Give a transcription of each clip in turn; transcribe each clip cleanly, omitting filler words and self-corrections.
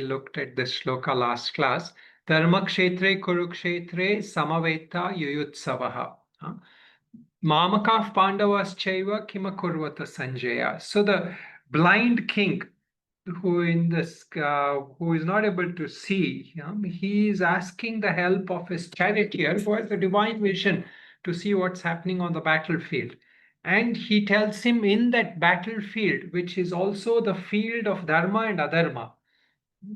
looked at this shloka last class. Dharma kshetre kurukshetre samaveta yuyutsavaha. Mamakav Pandavas Chaiva Kimakurvata Sanjaya. So the blind king who who is not able to see, he is asking the help of his charioteer who has the divine vision to see what's happening on the battlefield. And he tells him in that battlefield, which is also the field of Dharma and Adharma.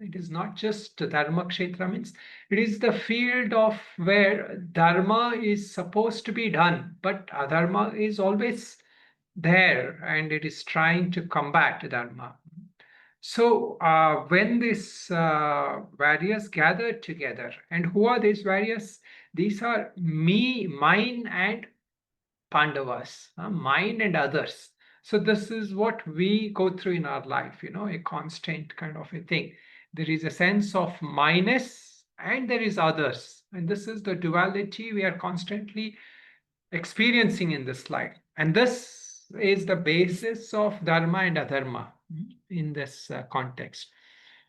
It is not just Dharma Kshetra, means it is the field of where Dharma is supposed to be done, but Adharma is always there and it is trying to combat Dharma. So when these warriors gathered together, and who are these warriors? These are me, mine, and Pandavas, mine and others. So this is what we go through in our life, a constant kind of a thing. There is a sense of minus and there is others. And this is the duality we are constantly experiencing in this life. And this is the basis of Dharma and Adharma in this context.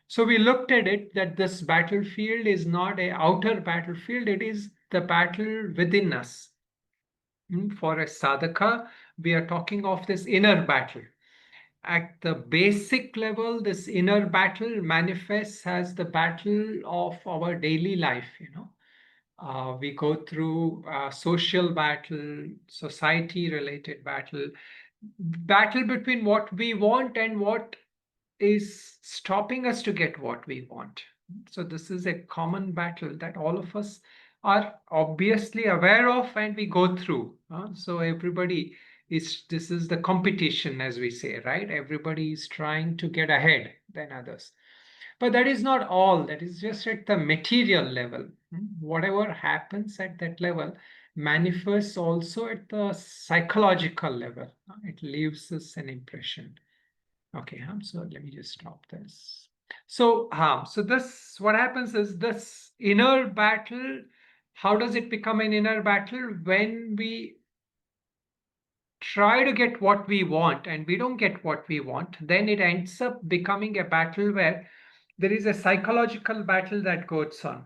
So we looked at it that this battlefield is not an outer battlefield, it is the battle within us. For a sadhaka, we are talking of this inner battle. At the basic level, this inner battle manifests as the battle of our daily life, we go through social battle, society related battle, battle between what we want and what is stopping us to get what we want. So this is a common battle that all of us are obviously aware of and we go through. So everybody this is the competition, as we say, right? Everybody is trying to get ahead than others. But that is not all. That is just at the material level. Whatever happens at that level manifests also at the psychological level. It leaves us an impression. Okay, so let me just stop this. So this, what happens is this inner battle, how does it become an inner battle? When we try to get what we want and we don't get what we want, then it ends up becoming a battle where there is a psychological battle that goes on.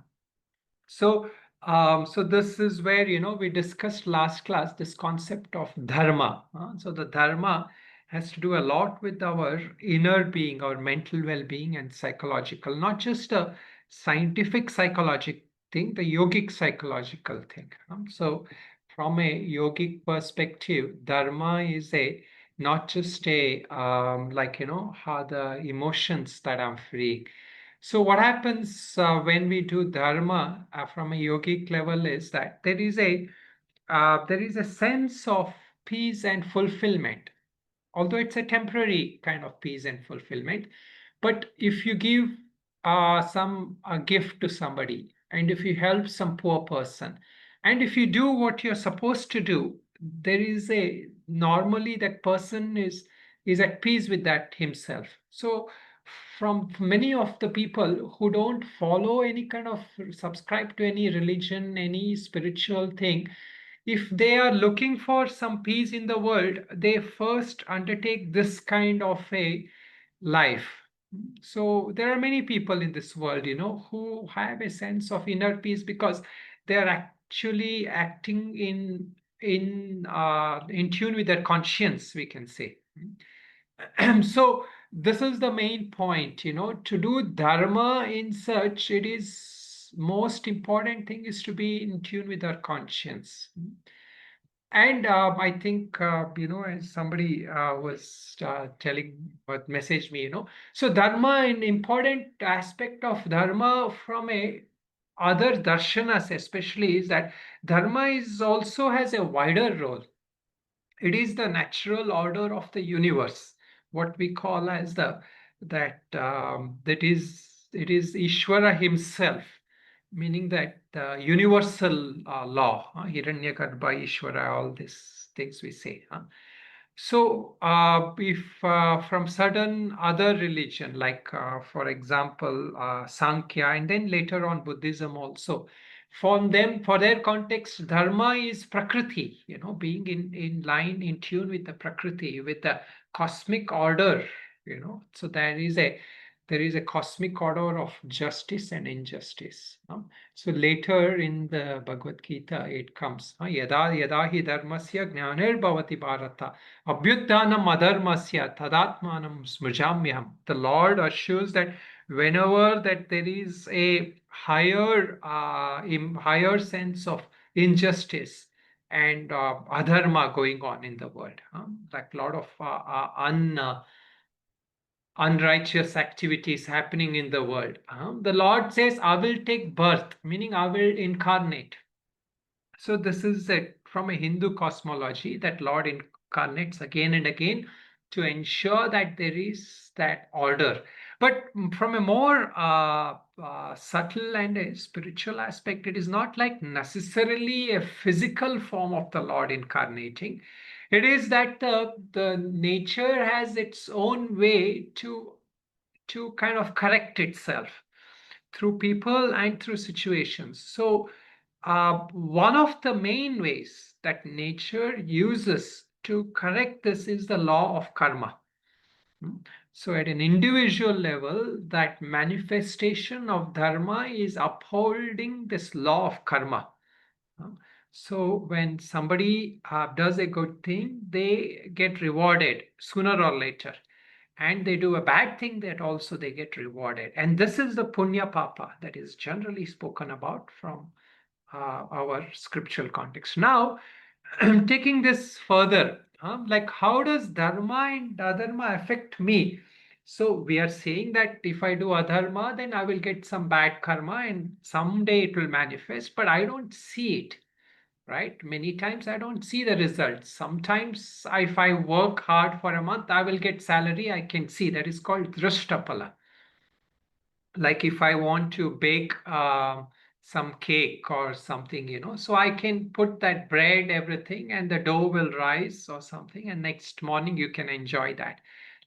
So so this is where we discussed last class this concept of dharma. So the dharma has to do a lot with our inner being, our mental well-being and psychological, not just a scientific psychological thing, the yogic psychological thing. So from a yogic perspective, dharma is a not just a how the emotions that I'm feeling. So what happens when we do dharma from a yogic level is that there is a sense of peace and fulfillment, although it's a temporary kind of peace and fulfillment. But if you give some gift to somebody, and if you help some poor person, and if you do what you're supposed to do, there is a normally that person is at peace with that himself. So from many of the people who don't follow any kind of subscribe to any religion, any spiritual thing, if they are looking for some peace in the world, they first undertake this kind of a life. So there are many people in this world, who have a sense of inner peace because they are actually acting in tune with their conscience, we can say. So this is the main point, to do dharma in such, it is most important thing is to be in tune with our conscience. And I think, as somebody was telling, what messaged me, so dharma, an important aspect of dharma from a other darshanas especially, is that dharma is also has a wider role. It is the natural order of the universe, what we call as that is it is Ishvara himself, meaning that the universal law, Hiranyagarbha, Ishvara, all these things we say. So if from certain other religion, like for example, Sankhya, and then later on Buddhism also, from them, for their context, dharma is prakriti, being in line, in tune with the prakriti, with the cosmic order, so there is a there is a cosmic order of justice and injustice. So later in the Bhagavad Gita, it comes, Yada yada hi dharmasya jnanir bhavati bharata abhyutthanam adharmasya tadatmanam smrujamyam. The Lord assures that whenever that there is a higher sense of injustice and adharma going on in the world, like a lot of unrighteous activities happening in the world. The Lord says, I will take birth, meaning I will incarnate. So this is from a Hindu cosmology that Lord incarnates again and again to ensure that there is that order. But from a more subtle and a spiritual aspect, it is not like necessarily a physical form of the Lord incarnating. It is that the nature has its own way to kind of correct itself through people and through situations. So one of the main ways that nature uses to correct this is the law of karma. So at an individual level, that manifestation of dharma is upholding this law of karma. So when somebody does a good thing, they get rewarded sooner or later. And they do a bad thing, that also they get rewarded. And this is the punya papa that is generally spoken about from our scriptural context. Now, taking this further, like how does dharma and adharma affect me? So we are saying that if I do adharma, then I will get some bad karma and someday it will manifest, but I don't see it, right? Many times I don't see the results. Sometimes if I work hard for a month, I will get salary. I can see that is called drishtapala. Like if I want to bake some cake or something, so I can put that bread, everything, and the dough will rise or something, and next morning you can enjoy that.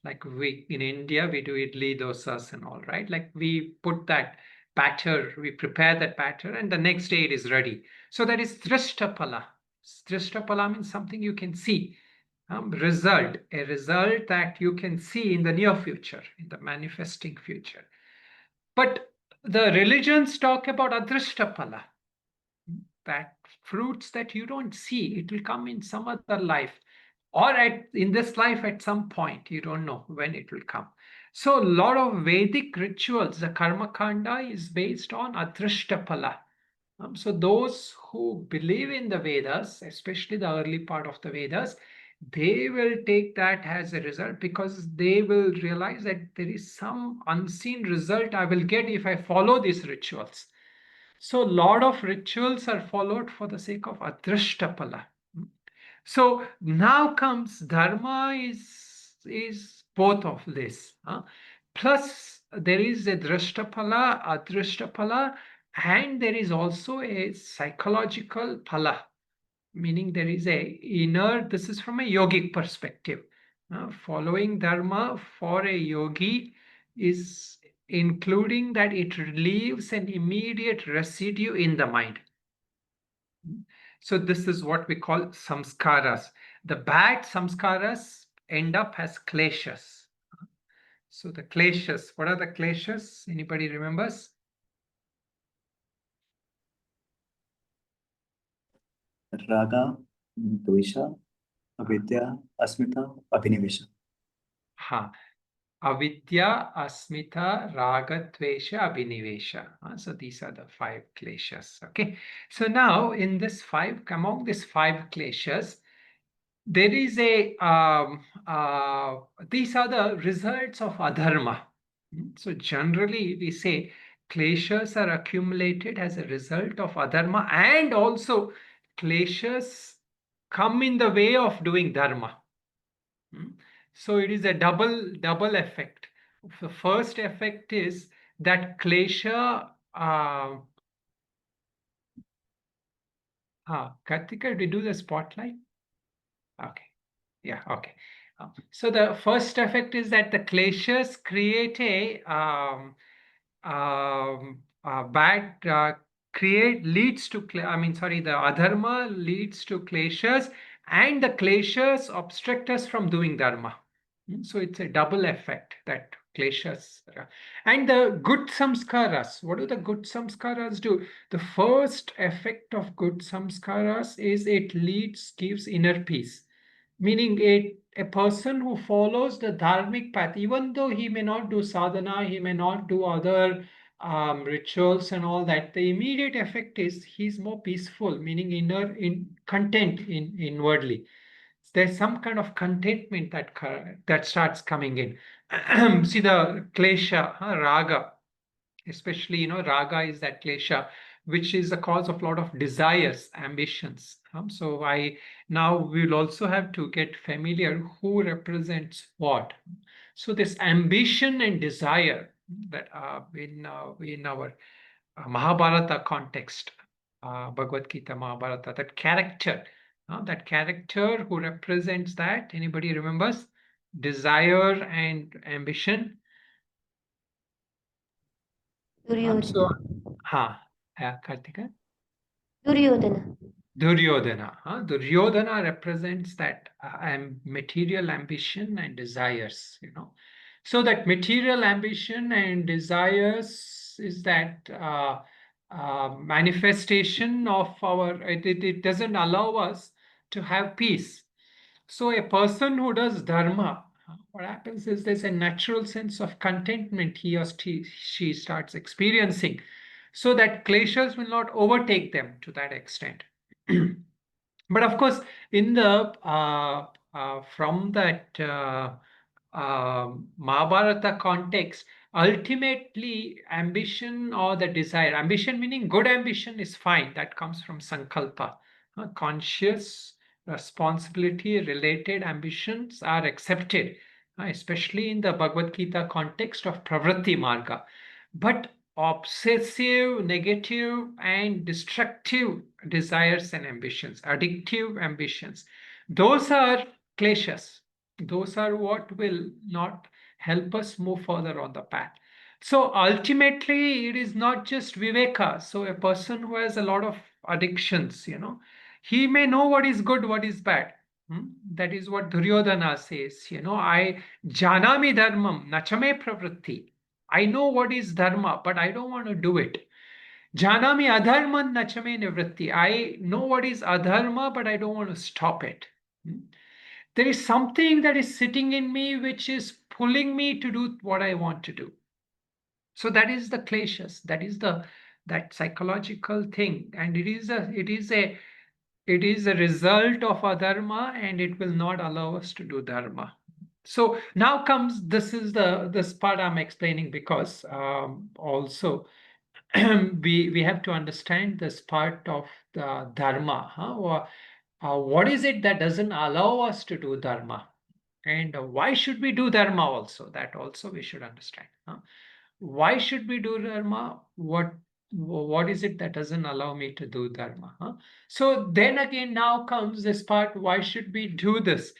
Like we in India, we do idli dosas and all, right? Like we put that batter, we prepare that batter, and the next day it is ready. So that is drishtapala. Drishtapala means something you can see. Result, a result that you can see in the near future, in the manifesting future. But the religions talk about adrishtapala, that fruits that you don't see, it will come in some other life, or in this life at some point, you don't know when it will come. So a lot of Vedic rituals, the karma kanda is based on adrishtapala. So those who believe in the Vedas, especially the early part of the Vedas, they will take that as a result because they will realize that there is some unseen result I will get if I follow these rituals. So a lot of rituals are followed for the sake of adrishtapala. So now comes dharma is both of this. Plus there is a drishtapala, adrishtapala, and there is also a psychological pala, meaning there is a inner, this is from a yogic perspective. Following dharma for a yogi is including that it leaves an immediate residue in the mind. So this is what we call samskaras. The bad samskaras end up as kleshas. So the kleshas, what are the kleshas? Anybody remembers? Raga, Dvesha, Avidya, Asmita, Abhinivesha. Ha. Avidya, Asmita, Raga, Tvesha, Abhinivesha. So these are the 5 kleshas. Okay. So now in among these 5 kleshas, there is these are the results of adharma. So generally we say kleshas are accumulated as a result of adharma, and also kleshas come in the way of doing dharma. So it is a double effect. The first effect is that klesha. Kartika, did you do the spotlight? Okay. Yeah, okay. So the first effect is that the kleshas create bad leads to the adharma leads to kleshas, and the kleshas obstruct us from doing dharma. So it's a double effect that kleshas. And the good samskaras, what do the good samskaras do? The first effect of good samskaras is it leads, gives inner peace. Meaning a person who follows the dharmic path, even though he may not do sadhana, he may not do other rituals and all that, the immediate effect is he's more peaceful, meaning content inwardly. There's some kind of contentment that starts coming in. See the klesha, raga, especially raga is that klesha which is the cause of a lot of desires, ambitions. So I now we'll also have to get familiar who represents what. So this ambition and desire that in our Mahabharata context, Bhagavad Gita, Mahabharata, that character who represents that, anybody remembers? Desire and ambition. So, Duryodhana. Kartika? Duryodhana. Duryodhana. Duryodhana represents that material ambition and desires, So that material ambition and desires is that manifestation of it doesn't allow us to have peace. So a person who does dharma, what happens is there's a natural sense of contentment he or she starts experiencing, so that kleshas will not overtake them to that extent. But of course, in the from that Mahabharata context, ultimately ambition or the desire, ambition meaning good ambition is fine, that comes from sankalpa. Conscious responsibility related ambitions are accepted, especially in the Bhagavad Gita context of pravritti marga. But obsessive, negative, and destructive desires and ambitions, addictive ambitions, those are kleshas. Those are what will not help us move further on the path. So ultimately, it is not just viveka. So a person who has a lot of addictions, he may know what is good, what is bad. That is what Duryodhana says. I janami dharmam nachame pravritti. I know what is dharma, but I don't want to do it. Janami adharman nachame nivritti. I know what is adharma, but I don't want to stop it. There is something that is sitting in me which is pulling me to do what I want to do. So that is the kleshas. That psychological thing, and it is a result of adharma, and it will not allow us to do dharma. So now comes this part I'm explaining because also we have to understand this part of the dharma. Or, what is it that doesn't allow us to do dharma, and why should we do dharma also? That also we should understand. Why should we do dharma? What is it that doesn't allow me to do dharma? So then again, now comes this part. Why should we do this?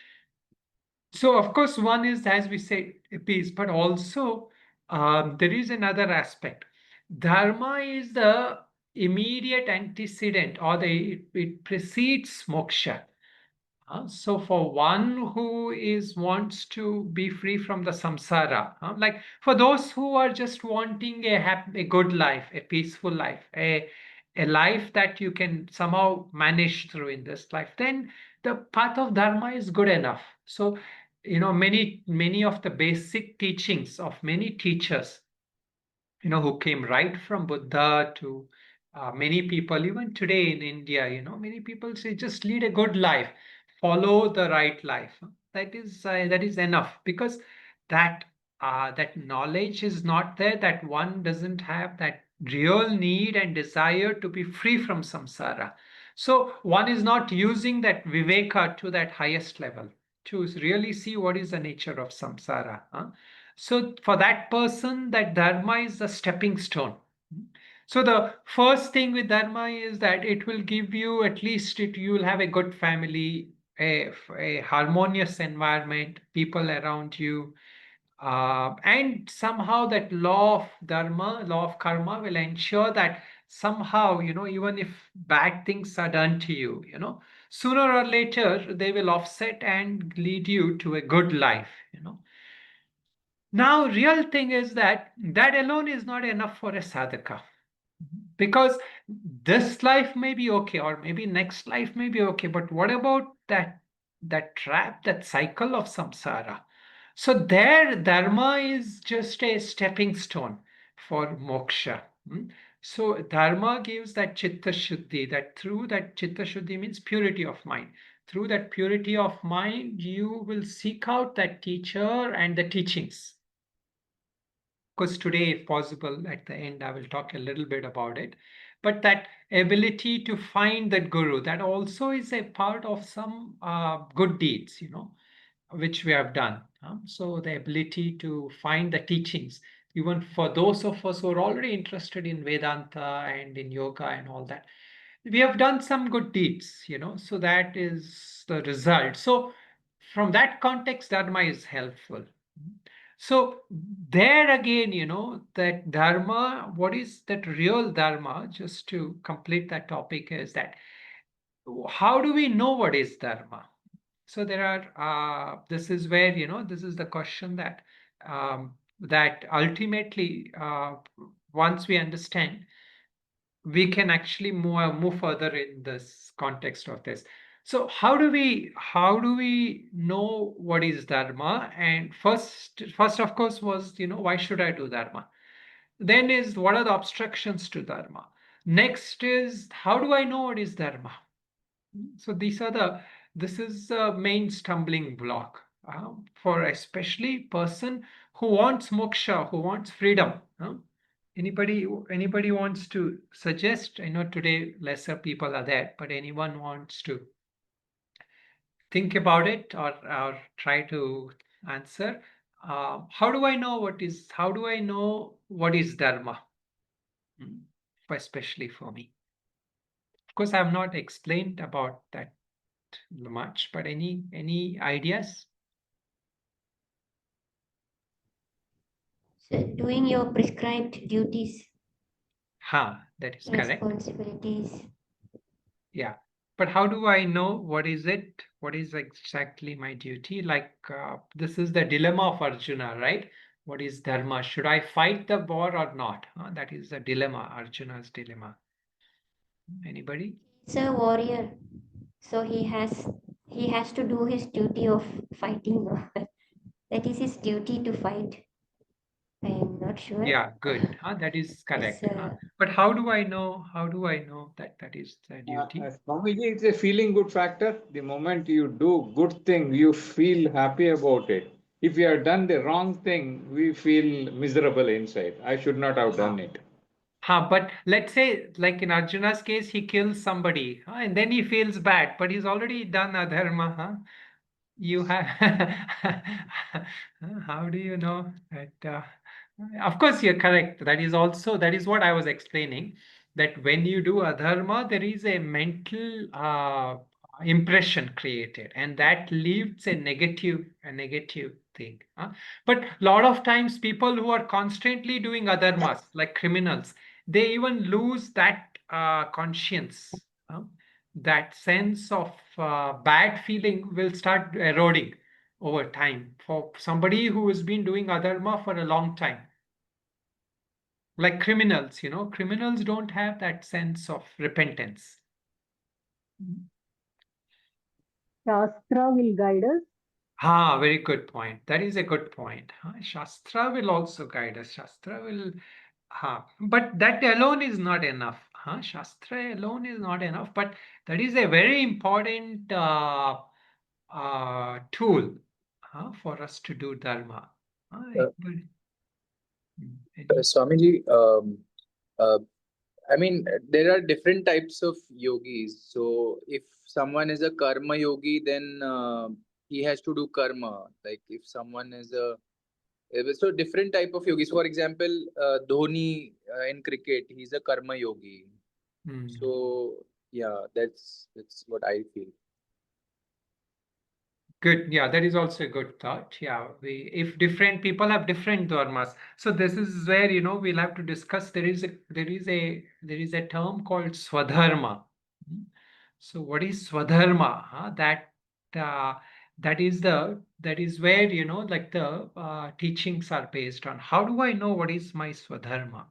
So of course, one is, as we said, peace, but also there is another aspect. Dharma is the immediate antecedent, or it precedes moksha. So for one who wants to be free from the samsara, like for those who are just wanting a good life, a peaceful life, a life that you can somehow manage through in this life, then the path of dharma is good enough. So many of the basic teachings of many teachers, who came right from Buddha to many people, even today in India, many people say just lead a good life, follow the right life. That is enough, because that knowledge is not there, that one doesn't have that real need and desire to be free from samsara. So one is not using that viveka to that highest level to really see what is the nature of samsara. So for that person, that dharma is a stepping stone. So the first thing with dharma is that it will give you, at least you will have a good family, a harmonious environment, people around you, and somehow that law of dharma, law of karma will ensure that somehow, even if bad things are done to you, sooner or later they will offset and lead you to a good life. Now, real thing is that alone is not enough for a sadhaka. Because this life may be okay, or maybe next life may be okay, but what about that trap, that cycle of samsara? So there, dharma is just a stepping stone for moksha. So dharma gives that chitta shuddhi, that through that chitta shuddhi means purity of mind. Through that purity of mind, you will seek out that teacher and the teachings. Of course, today, if possible, at the end, I will talk a little bit about it. But that ability to find that guru, that also is a part of some good deeds, which we have done. So the ability to find the teachings, even for those of us who are already interested in Vedanta and in yoga and all that, we have done some good deeds, so that is the result. So from that context, Dharma is helpful. So there again, that Dharma, what is that real Dharma? Just to complete that topic, is that how do we know what is Dharma? So there are, this is where, this is the question that ultimately, once we understand, we can actually move further in this context of this. So how do we know what is dharma? And first of course was, why should I do dharma? Then is, what are the obstructions to dharma? Next is, how do I know what is dharma? So this is the main stumbling block for especially person who wants moksha, who wants freedom. Anybody wants to suggest? I know today lesser people are there, but anyone wants to think about it, or try to answer? How do I know what is dharma? Hmm, Especially for me. Of course, I have not explained about that much, but any ideas? So doing your prescribed duties, That is correct. responsibilities. Yeah. But how do I know what is it? What is exactly my duty? Like, this is the dilemma of Arjuna, right? What is dharma? Should I fight the war or not? That is the dilemma, Arjuna's dilemma. Anybody? He's a warrior, so he has to do his duty of fighting. That is his duty to fight. I am not sure. Yeah, good. That is It's correct. But how do I know? How do I know that that is the duty? Swamiji, it's a feeling good factor. The moment you do good thing, you feel happy about it. If you have done the wrong thing, we feel miserable inside. I should not have done it. But let's say, like in Arjuna's case, he kills somebody, and then he feels bad, but he's already done adharma. You have, how do you know that? Of course, you're correct. That is what I was explaining. That when you do adharma, there is a mental impression created, and that leaves a negative thing. But a lot of times, people who are constantly doing adharmas, like criminals, they even lose that conscience. That sense of bad feeling will start eroding over time for somebody who has been doing adharma for a long time. Like criminals, criminals don't have that sense of repentance. Shastra will guide us. Very good point. That is a good point. Shastra will also guide us. Shastra will, but that alone is not enough. Shastra alone is not enough, but that is a very important tool for us to do dharma. Anybody? Swamiji, uh, I mean, there are different types of yogis. So, if someone is a karma yogi, then he has to do karma. Like, if someone is so different type of yogis. For example, Dhoni in cricket, he's a karma yogi. So, yeah, that's what I feel. Good. Yeah, that is also a good thought. Yeah, if different people have different dharmas, so this is where we'll have to discuss. There is a term called swadharma. So what is swadharma? That That is where, like the teachings are based on. How do I know what is my Swadharma?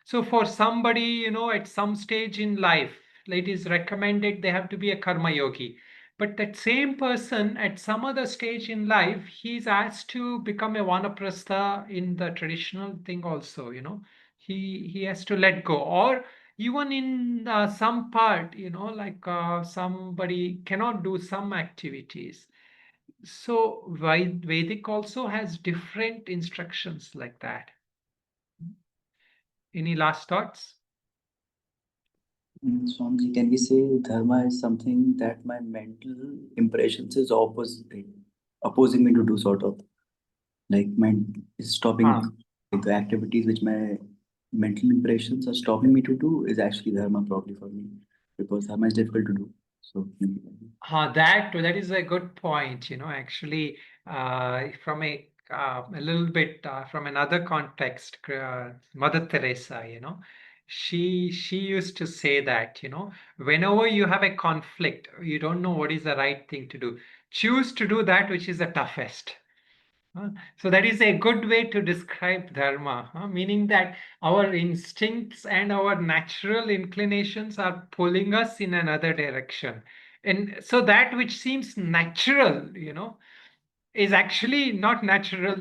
So for somebody, at some stage in life, it is recommended they have to be a karma yogi. But that same person at some other stage in life, he's asked to become a vanaprastha in the traditional thing also, he has to let go. Or even in some part, like somebody cannot do some activities. So Vedic also has different instructions like that. Any last thoughts? Swamiji, can we say dharma is something that my mental impressions is opposing me to do, sort of like my is stopping Ah. like the activities which my mental impressions are stopping me to do is actually dharma probably for me, because dharma is difficult to do. So maybe. That is a good point. Actually, from a little bit from another context, Mother Teresa, she used to say that, whenever you have a conflict, you don't know what is the right thing to do. Choose to do that which is the toughest. So that is a good way to describe dharma, meaning that our instincts and our natural inclinations are pulling us in another direction. And so that which seems natural, is actually not natural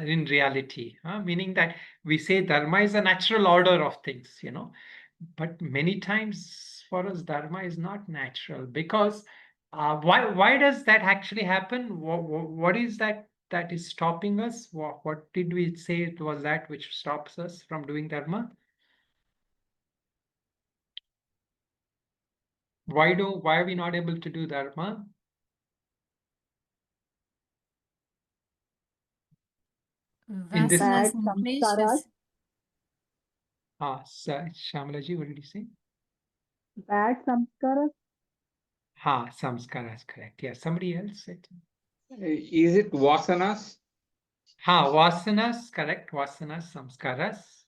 in reality, meaning that we say dharma is a natural order of things, but many times for us dharma is not natural, because why does that actually happen? What is that is stopping us? What did we say it was that which stops us from doing dharma? Why are we not able to do dharma? In this Bad Vasanas and samskaras, ah, Shamalaji, what did you say? bad samskaras, Samskara is correct. Yeah, somebody else said. Is it vasanas? Vasanas, correct. Vasanas, samskaras.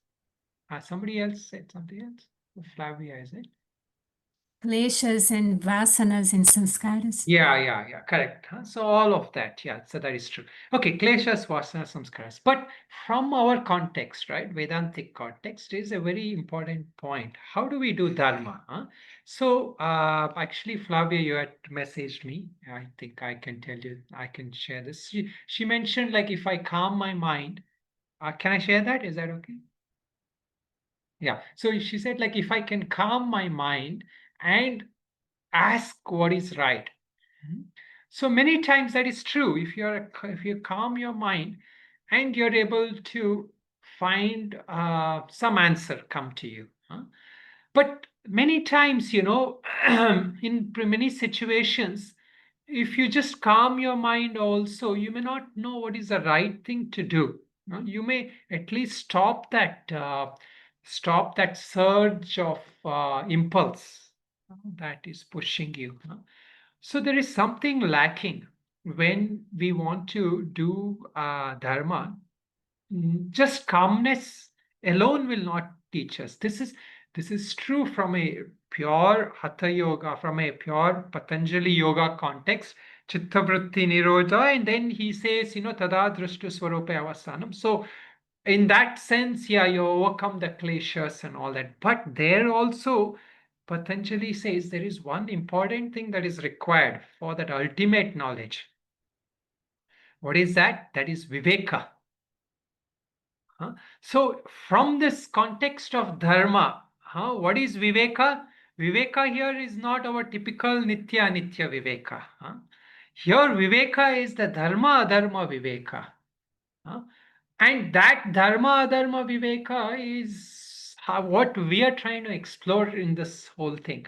Somebody else said something else. Flavia, is it? kleshas and vasanas and samskaras. Yeah, correct. So all of that, yeah, so that is true. Okay, kleshas, vasanas, samskaras. But from our context, right, Vedantic context is a very important point. How do we do dharma? So actually, Flavia, you had messaged me. I think I can tell you, I can share this. She mentioned, like, if I calm my mind, can I share that? Is that okay? Yeah. So she said, like, if I can calm my mind and ask what is right. So many times that is true. If you calm your mind and you're able to find some answer come to you. But many times, in many situations, if you just calm your mind also, you may not know what is the right thing to do. You may at least stop that surge of impulse that is pushing you. So there is something lacking when we want to do dharma. Just calmness alone will not teach us. This is true from a pure hatha yoga, from a pure Patanjali yoga context, chitta vritti nirodha, and then he says, tada drishtu swarupe avasanam. So in that sense, yeah, you overcome the kleshas and all that. But there also, Patanjali says there is one important thing that is required for that ultimate knowledge. What is that? That is viveka. So from this context of dharma, what is viveka? Viveka here is not our typical nitya viveka. Here viveka is the dharma adharma viveka. And that dharma adharma viveka is what we are trying to explore in this whole thing.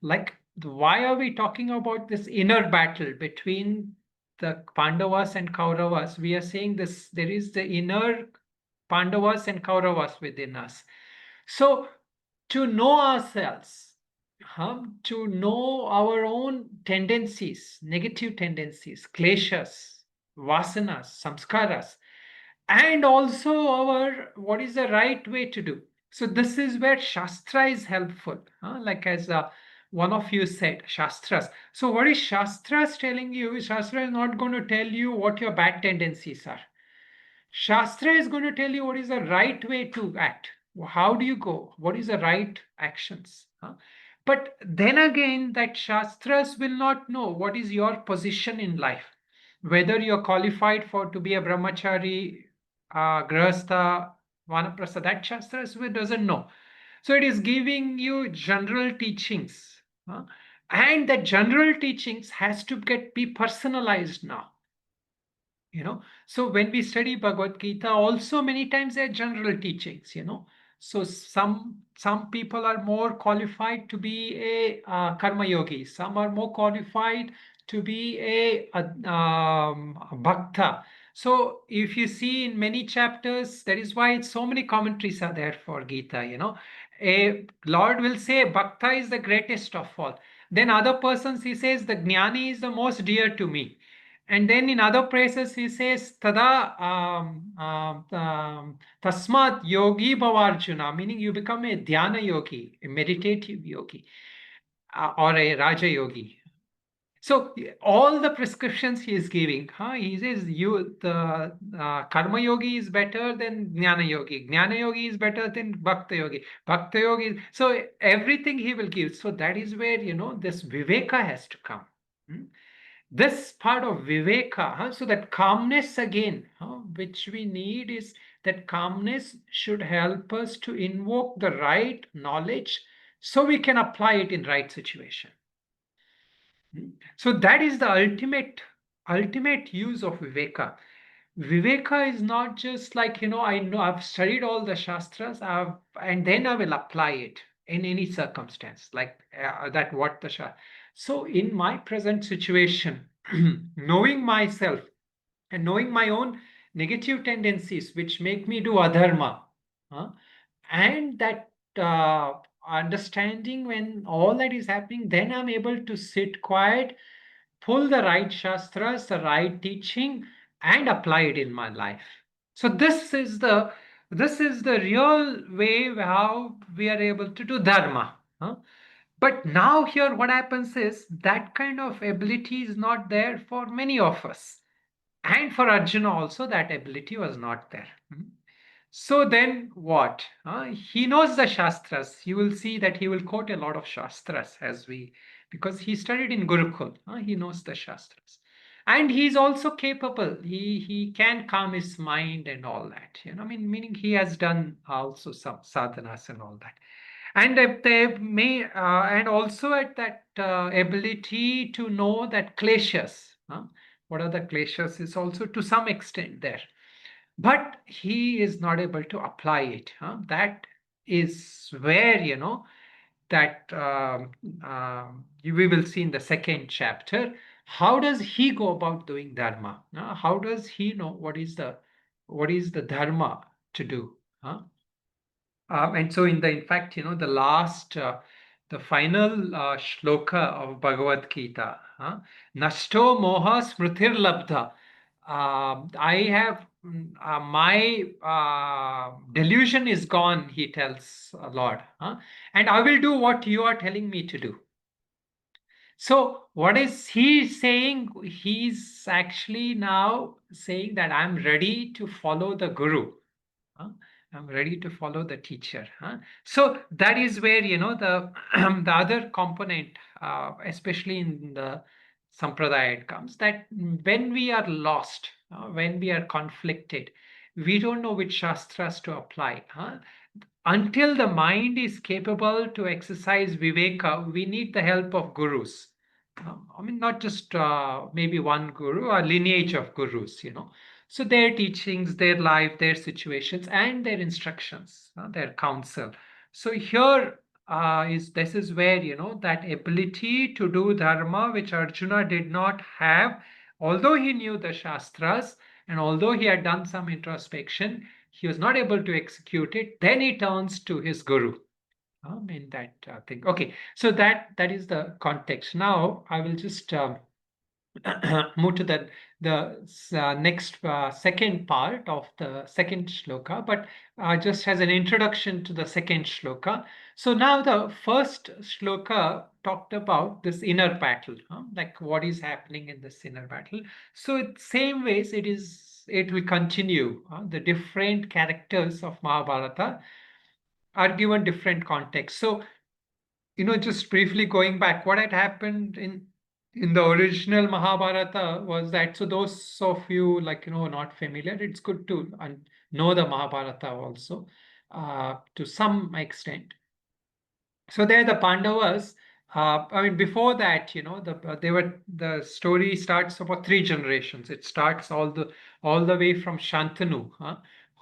Like, why are we talking about this inner battle between the Pandavas and Kauravas? We are saying this, there is the inner Pandavas and Kauravas within us. So to know ourselves, to know our own tendencies, negative tendencies, kleshas, vasanas, samskaras, and also our what is the right way to do. So this is where Shastra is helpful. Like as one of you said Shastras. So what is Shastras telling you? Shastra is not going to tell you what your bad tendencies are. Shastra is going to tell you what is the right way to act. How do you go? What is the right actions? But then again, that Shastras will not know what is your position in life, whether you're qualified for to be a brahmachari, grahastha, vanaprastha. That Shastras doesn't know. So it is giving you general teachings, and that general teachings has to be personalized now. So when we study Bhagavad Gita, also many times they're general teachings. So some people are more qualified to be a karma yogi, some are more qualified to be a bhakta. So if you see in many chapters, that is why so many commentaries are there for Gita. A Lord will say bhakta is the greatest of all. Then other persons he says the jnani is the most dear to me. And then in other places he says tada tasmat yogi bhavarjuna, meaning you become a dhyana yogi, a meditative yogi, or a raja yogi. So all the prescriptions he is giving, he says the karma yogi is better than jnana yogi. Jnana yogi is better than bhakta yogi. Bhakta yogi. So everything he will give. So that is where this viveka has to come. This part of viveka, so that calmness again, which we need is that calmness should help us to invoke the right knowledge so we can apply it in right situation. So that is the ultimate use of viveka. Viveka is not just like, I know I've studied all the shastras, and then I will apply it in any circumstance, like that what the shastra. So in my present situation, knowing myself and knowing my own negative tendencies, which make me do adharma, and that understanding when all that is happening, then I'm able to sit quiet, pull the right shastras, the right teaching, and apply it in my life. So this is the real way how we are able to do dharma. But now here what happens is that kind of ability is not there for many of us. And for Arjuna also that ability was not there. So then what? He knows the Shastras. You will see that he will quote a lot of Shastras because he studied in Gurukul. He knows the Shastras. And he's also capable. He can calm his mind and all that. Meaning he has done also some sadhanas and all that. And if they may, and also at that ability to know that kleshas, what are the kleshas is also to some extent there. But he is not able to apply it. That is where, that we will see in the second chapter. How does he go about doing dharma? How does he know what is the dharma to do? And so in fact, the last, the final shloka of Bhagavad Gita, Nashto moha smritir labdha. I have my delusion is gone, he tells Lord, and I will do what you are telling me to do. So what is he saying? He's actually now saying that I'm ready to follow the Guru. I'm ready to follow the teacher. So that is where the the other component, especially in the sampradaya, it comes that when we are lost, when we are conflicted, we don't know which shastras to apply. Until the mind is capable to exercise viveka, we need the help of gurus. Not just maybe one guru, a lineage of gurus. So their teachings, their life, their situations, and their instructions, their counsel. So here this is where that ability to do dharma, which Arjuna did not have, although he knew the shastras and although he had done some introspection, he was not able to execute it. Then he turns to his guru. In that thing. Okay, so that is the context. Now I will just move to the next second part of the second shloka, but just as an introduction to the second shloka. So now the first shloka talked about this inner battle, like what is happening in this inner battle. So in same ways it will continue. The different characters of Mahabharata are given different contexts. So just briefly going back, what had happened in the original Mahabharata was that, so those of you not familiar, it's good to know the Mahabharata also to some extent. So there the Pandavas, I mean, before that, the story starts about 3 generations. It starts all the way from Shantanu,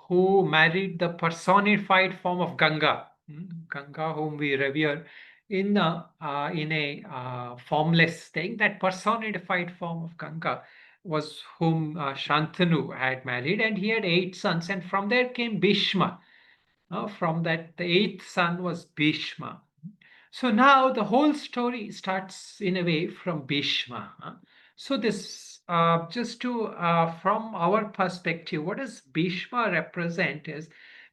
who married the personified form of Ganga, Ganga, whom we revere in a formless thing. That personified form of Ganga was whom Shantanu had married, and he had 8 sons, and from there came Bhishma. From that, the 8th son was Bhishma. So now the whole story starts in a way from Bhishma. So this, just to, from our perspective, what does Bhishma represent is,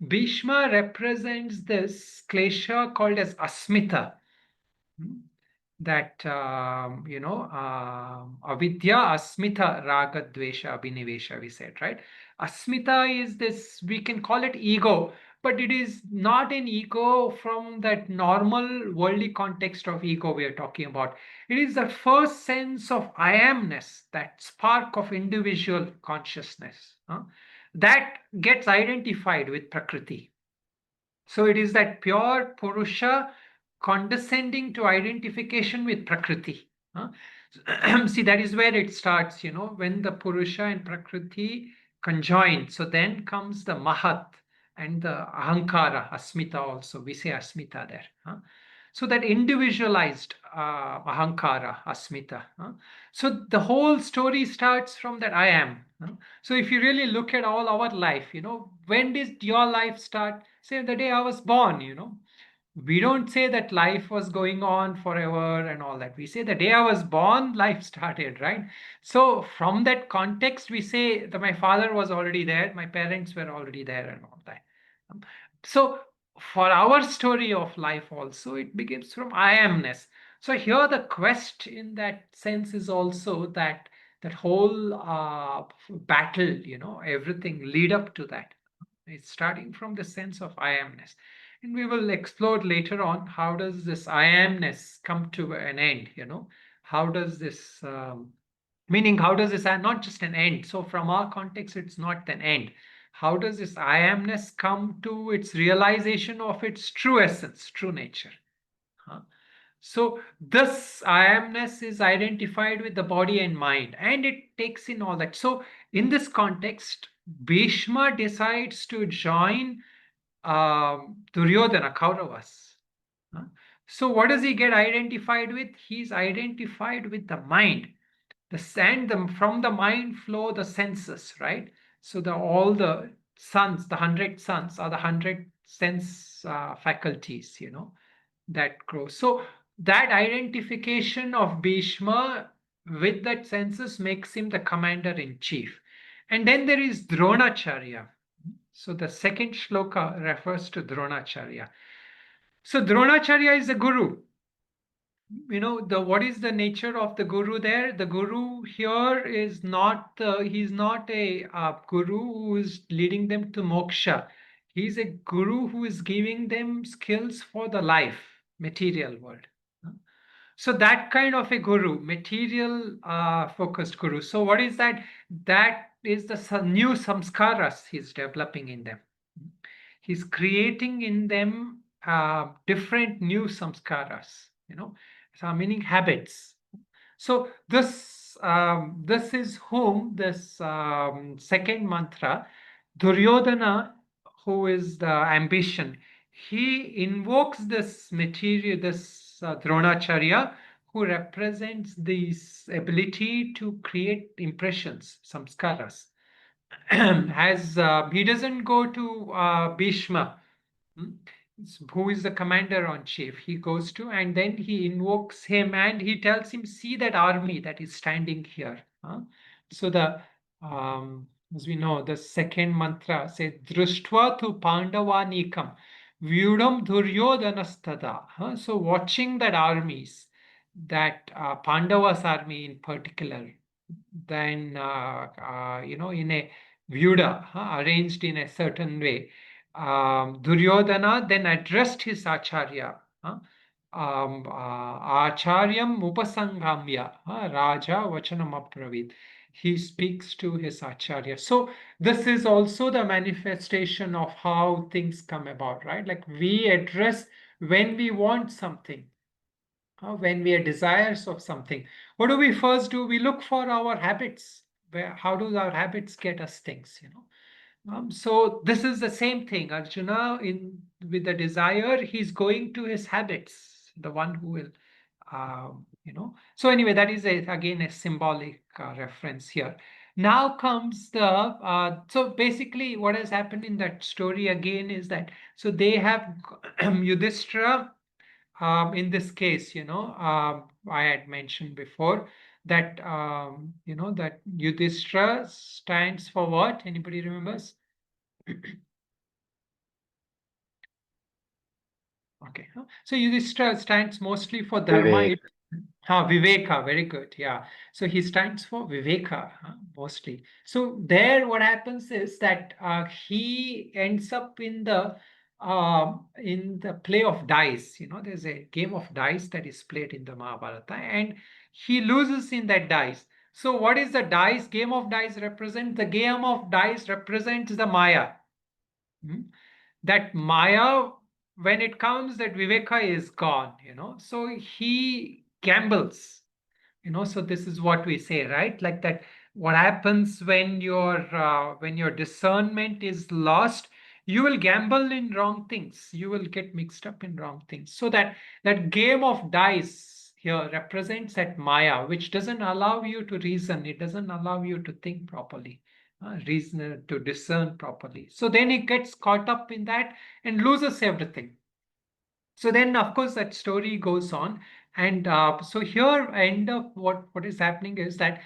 Bhishma represents this klesha called as asmita. That, avidya, asmita, raga, dvesha, abhinivesha, we said, right? Asmita is this, we can call it ego, but it is not an ego from that normal worldly context of ego we are talking about. It is the first sense of I amness, that spark of individual consciousness, that gets identified with Prakriti. So it is that pure Purusha condescending to identification with Prakriti. See, that is where it starts, when the Purusha and Prakriti conjoin. So then comes the Mahat and the Ahankara, Asmita also. We say Asmita there. So that individualized Ahankara, Asmita. So the whole story starts from that I am. So if you really look at all our life, when did your life start? Say the day I was born, we don't say that life was going on forever and all that. We say the day I was born, life started, right? So from that context, we say that my father was already there, my parents were already there and all that. So for our story of life also, it begins from I amness. So here the quest in that sense is also that whole battle, everything lead up to that. It's starting from the sense of I amness. And we will explore later on how does this I amness come to an end, how does this, meaning how does this, not just an end. So from our context, it's not an end. How does this I amness come to its realization of its true essence, true nature? So this I amness is identified with the body and mind, and it takes in all that. So in this context, Bhishma decides to join Duryodhana, Kauravas. So what does he get identified with? He's identified with the mind. From the mind flow the senses, right? So all the sons, the 100 sons are the 100 sense faculties, that grow. So that identification of Bhishma with that senses makes him the commander in chief. And then there is Dronacharya. So the second shloka refers to Dronacharya. So Dronacharya is a guru. What is the nature of the guru there? The guru here is not, he's not a guru who is leading them to moksha. He's a guru who is giving them skills for the life, material world. So that kind of a guru, material focused guru. So what is that? That is the new samskaras he's developing in them. He's creating in them different new samskaras, so meaning habits. So this is whom this second mantra, Duryodhana, who is the ambition, he invokes this material, this Dronacharya, who represents this ability to create impressions, samskaras. As he doesn't go to Bhishma. who is the commander-in-chief. He goes to, and then he invokes him and he tells him, see that army that is standing here. So as we know, the second mantra says, Društva tu Pandavanikam, Vyudam Duryodhanastada. So watching that armies, that Pandavas army in particular, then, in a Vyuda, arranged in a certain way. Duryodhana then addressed his Acharya. Acharyam upasangamya, Raja Vachanam Apravid. He speaks to his Acharya. So this is also the manifestation of how things come about, right? Like we address when we want something, when we are desirous of something. What do we first do? We look for our habits. How do our habits get us things, so this is the same thing. Arjuna, with the desire, he's going to his habits, the one who will, So anyway, that is again a symbolic reference here. Now comes so basically what has happened in that story again is that, so they have Yudhishthira, in this case, I had mentioned before that, that Yudhishthira stands for what? Anybody remembers? Okay. So Yudhishthira stands mostly for Dharma. Viveka, very good. Yeah. So he stands for Viveka, mostly. So there what happens is that he ends up in the play of dice. There's a game of dice that is played in the Mahabharata, and he loses in that dice. So what is the dice? Game of dice represent? The game of dice represents the Maya. That Maya, when it comes, that Viveka is gone, so he gambles, so this is what we say, right? Like that, what happens when your discernment is lost, you will gamble in wrong things, you will get mixed up in wrong things. So that game of dice here represents that Maya, which doesn't allow you to reason, it doesn't allow you to think properly, reason to discern properly. So then he gets caught up in that and loses everything. So then, of course, that story goes on. And so here, end of what is happening is that,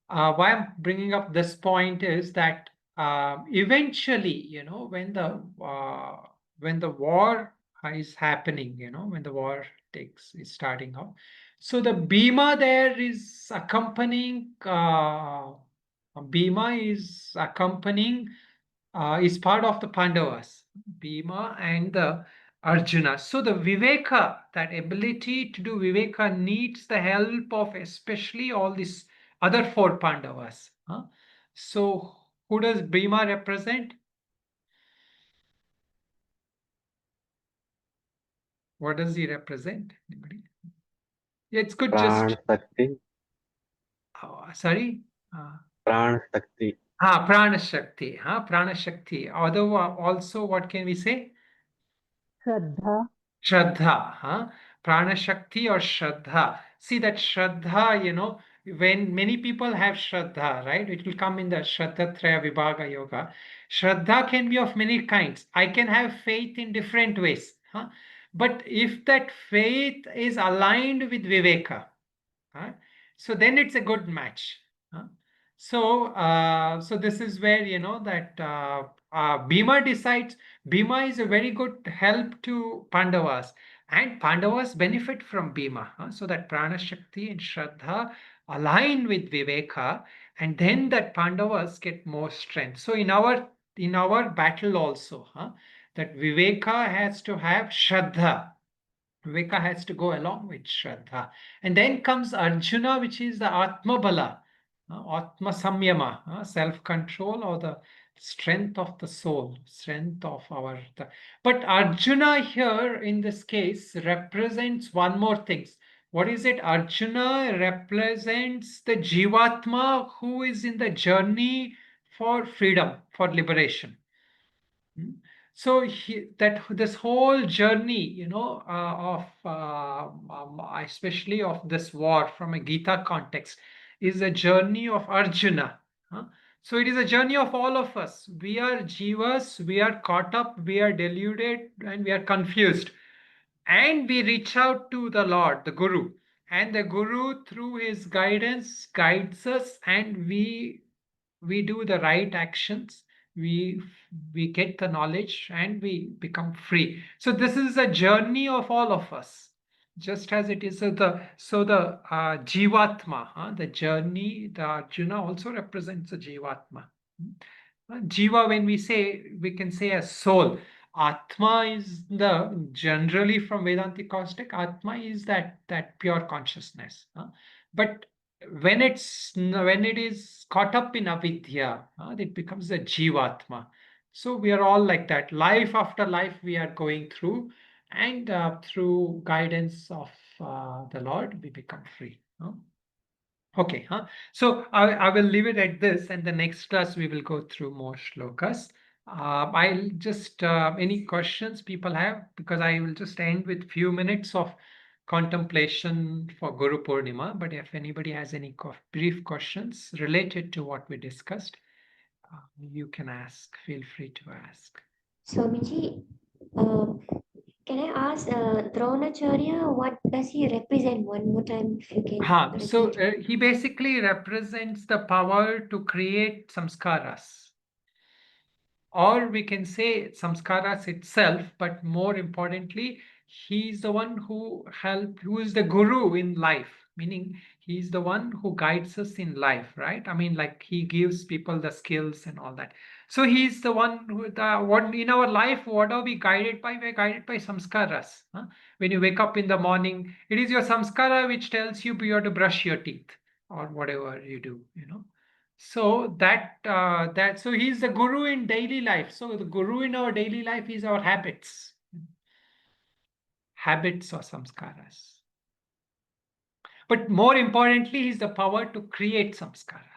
why I'm bringing up this point is that eventually, when the war is happening, when the war is starting out, so the Bhima there is accompanying. Bhima is accompanying, is part of the Pandavas, Bhima and the Arjuna. So the Viveka, that ability to do Viveka, needs the help of especially all these other four Pandavas. So who does Bhima represent? What does he represent? Anybody? It's good. प्राण Just शक्ति sorry. प्राण शक्ति Prana Shakti. Prana Shakti. Although also, what can we say? Shraddha. Shraddha, Prana Shakti or Shraddha. See that Shraddha, when many people have Shraddha, right? It will come in the Shraddhatraya Vibhaga Yoga. Shraddha can be of many kinds. I can have faith in different ways. But if that faith is aligned with Viveka, so then it's a good match. So this is where, that Bhima decides. Bhima is a very good help to Pandavas, and Pandavas benefit from Bhima. So that Prana Shakti and Shraddha align with Viveka, and then that Pandavas get more strength. So in our battle also, that Viveka has to have Shraddha. Viveka has to go along with Shraddha. And then comes Arjuna, which is the Atma Bala, Atma Samyama, self-control, or the strength of the soul, strength of our. But Arjuna here in this case represents one more thing. What is it? Arjuna represents the Jivatma who is in the journey for freedom, for liberation. So this whole journey, especially of this war from a Gita context, is a journey of Arjuna. So it is a journey of all of us. We are jivas, we are caught up, we are deluded, and we are confused. And we reach out to the Lord, the Guru. And the Guru, through his guidance, guides us, and we do the right actions. We get the knowledge, and we become free. So this is a journey of all of us, just as it is the jivatma, the journey. The Arjuna also represents a jivatma. Jiva, when we say, we can say as soul. Atma is the, generally from Vedantic context, Atma is that pure consciousness. But when it is caught up in avidya, it becomes a jivatma. So we are all like that. Life after life we are going through, and through guidance of the Lord, we become free. Okay, so I will leave it at this, and the next class we will go through more shlokas. I'll just any questions people have, because I will just end with few minutes of contemplation for Guru Purnima. But if anybody has any brief questions related to what we discussed, you can ask. Feel free to ask. Swamiji, can I ask Dronacharya, what does he represent? One more time, if you can So repeat. he basically represents the power to create samskaras. Or we can say samskaras itself, but more importantly, he's the one who is the guru in life, meaning he's the one who guides us in life, right? I mean, like he gives people the skills and all that. So he's the one who, what in our life, what are we guided by? We're guided by samskaras. When you wake up in the morning, it is your samskara which tells you you have to brush your teeth or whatever you do, So so he's the guru in daily life. So the guru in our daily life is our habits. Habits or samskaras. But more importantly, he's the power to create samskaras.